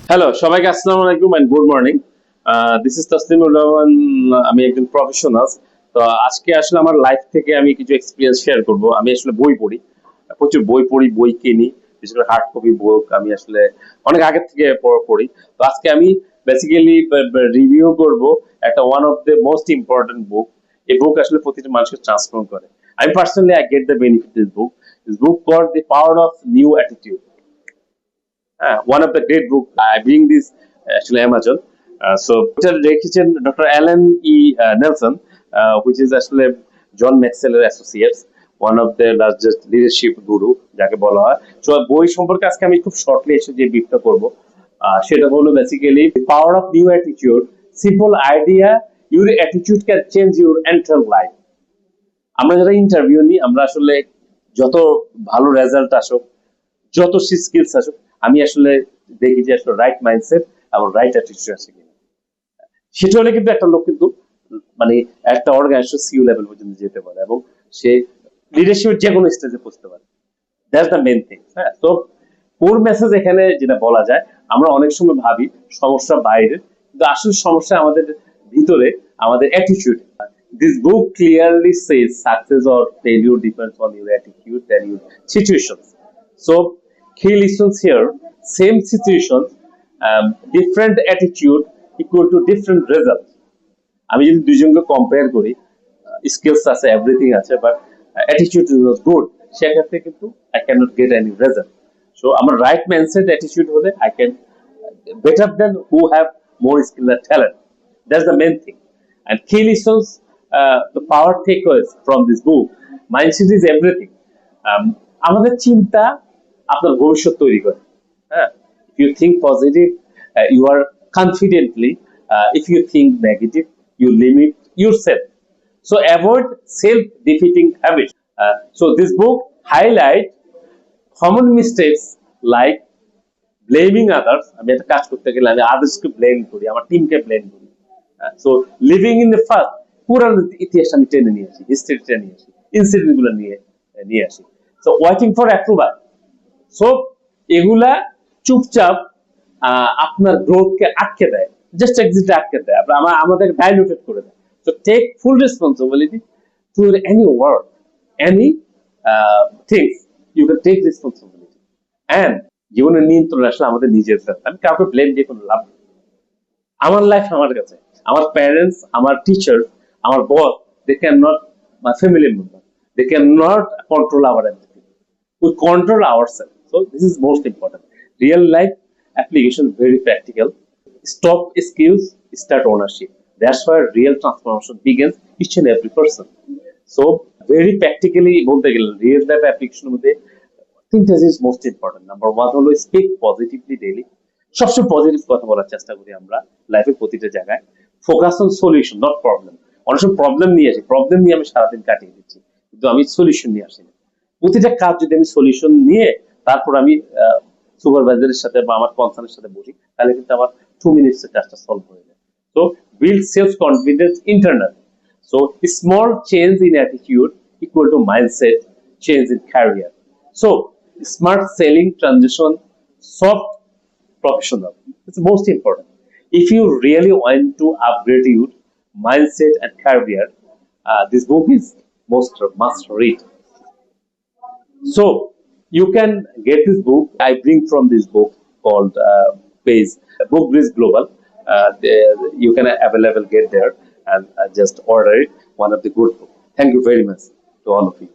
Hello সবাইকে আসসালামু আলাইকুম and good morning. This is Taslimur Rahman. আমি একজন প্রফেশনাল। তো আজকে আসলে আমার লাইফ থেকে আমি কিছু এক্সপিরিয়েন্স শেয়ার করব। আমি আসলে বই পড়ি, প্রচুর বই পড়ি, বই কিনি, বিশেষ করে হার্ড কপি বুক আমি আসলে অনেক আগে থেকে পড়ি। তো আজকে আমি বেসিক্যালি রিভিউ করব একটা one of the most important book. এই বুক আসলে প্রতিটা মানুষকে ট্রান্সফর্ম করে। আমি personally I get the benefit this book called the power of new attitude. One of the great book. I bring this actually Amazon. So এটা লিখেছেন doctor Allen Nelson, which is আসলে John ম্যাক্সওয়েলের associates, one of the largest leadership guru যাকে বলা হয়। তো বই সম্পর্কে আজকে আমি খুব শর্টলি এসে যে ব্রিফটা করব সেটা হলো basically power of new attitude, simple idea, your attitude can change your entire life. আমরা যারা ইন্টারভিউ নিই, আমরা আসলে যত ভালো রেজাল্ট আসুক, যত স্কিলস আসুক, আমি আসলে দেখি যে আসলে রাইট মাইন্ডসেট এবং রাইট অ্যাটিটিউড আছে কিনা। সেটা হলে কিন্তু একটা লোক কিন্তু মানে একটা অর্গানাইজেশন সিইও লেভেল পর্যন্ত যেতে পারে এবং সে লিডারশিপের যে কোনো স্টেজে পৌঁছতে পারে। That's the main thing. হ্যাঁ, তো কোর মেসেজ এখানে যেটা বলা যায়, আমরা অনেক সময় ভাবি সমস্যা বাইরে, কিন্তু আসল সমস্যা আমাদের ভিতরে, আমাদের attitude. This book clearly says success or failure depends on your attitude and your situations. So key lessons here: same situation, different attitude equal to different results. আমি যদি দুইজনকে কম্পেয়ার করি, স্কিলস আছে, এভরিথিং আছে, but attitude is not good, সেক্ষেত্রে কিন্তু I can not get any result. So আমার right mindset attitude হলে I can better than who have more skill and talent. That's the main thing. And key lessons, the power takeaways from this book: mindset is everything. আমাদের চিন্তা আপনার ভবিষ্যৎ তৈরি করে। হ্যাঁ, if you think positive, you are confidently. If you think negative, you limit yourself. So avoid self-defeating habits. So this book highlight common mistakes like blaming others. আমি একটা কাজ করতে গেলে আমি আদার্সকে ব্লেম করি, আমার টিমকে ব্লেম করি। So living in the first, পুরানো ইতিহাস আমি টেনে নিয়ে আসি, হিস্ট্রি টেনে নিয়ে আসি, ইনসিডেন্ট গুলো নিয়ে আসি। So waiting for approval. So এগুলা চুপচাপ আপনার গ্রোথকে আটকে দেয়, জাস্ট এক্সিটে আটকে দেয়, আমাদের ডাইলুটেড করে দেয়। So take full responsibility to any work, any things, you can take responsibility. And জীবনের নিয়ন্ত্রণ আসলে আমাদের নিজের কাছে। আমি কাউকে ব্লেম দিয়ে কোনো লাভ নেই। আমার লাইফ আমার কাছে, আমার প্যারেন্টস, আমার টিচার, আমার boss, they can not, my family member, they can not control our everything. We control our self. So this is most important. Real life application very practical. Stop excuse, start ownership. That's where real transformation begins each and every person. So very practically বলতে গেলে real life অ্যাপ্লিকেশনের মধ্যে তিনটা জিনিস most important. Number one হলো speak positively daily. সবসময় positive কথা বলার চেষ্টা করি আমরা লাইফের প্রতিটা জায়গায়। Focus on solution, not problem. অনেক সময় প্রবলেম নিয়ে আসি, প্রবলেম নিয়ে আমি সারাদিন কাটিয়ে দিচ্ছি, কিন্তু আমি সলিউশন নিয়ে আসি না। প্রতিটা কাজ যদি আমি সলিউশন নিয়ে তারপর আমি সুপারভাইজারের সাথে বা আমার কনসার্নের সাথে বসি, তাহলে কিন্তু আমার 2 minutes কাজটা সলভ হয়ে যায়। তো build self confidence internal. So small change in attitude equal to mindset change in career. So smart selling transition, soft professional. It's most important. If you really want to upgrade your mindset and career, this book is must read. So you can get this book. I bring from this book called Page Book Breeze Global. You can available get there and just order it. One of the good book. Thank you very much to all of you.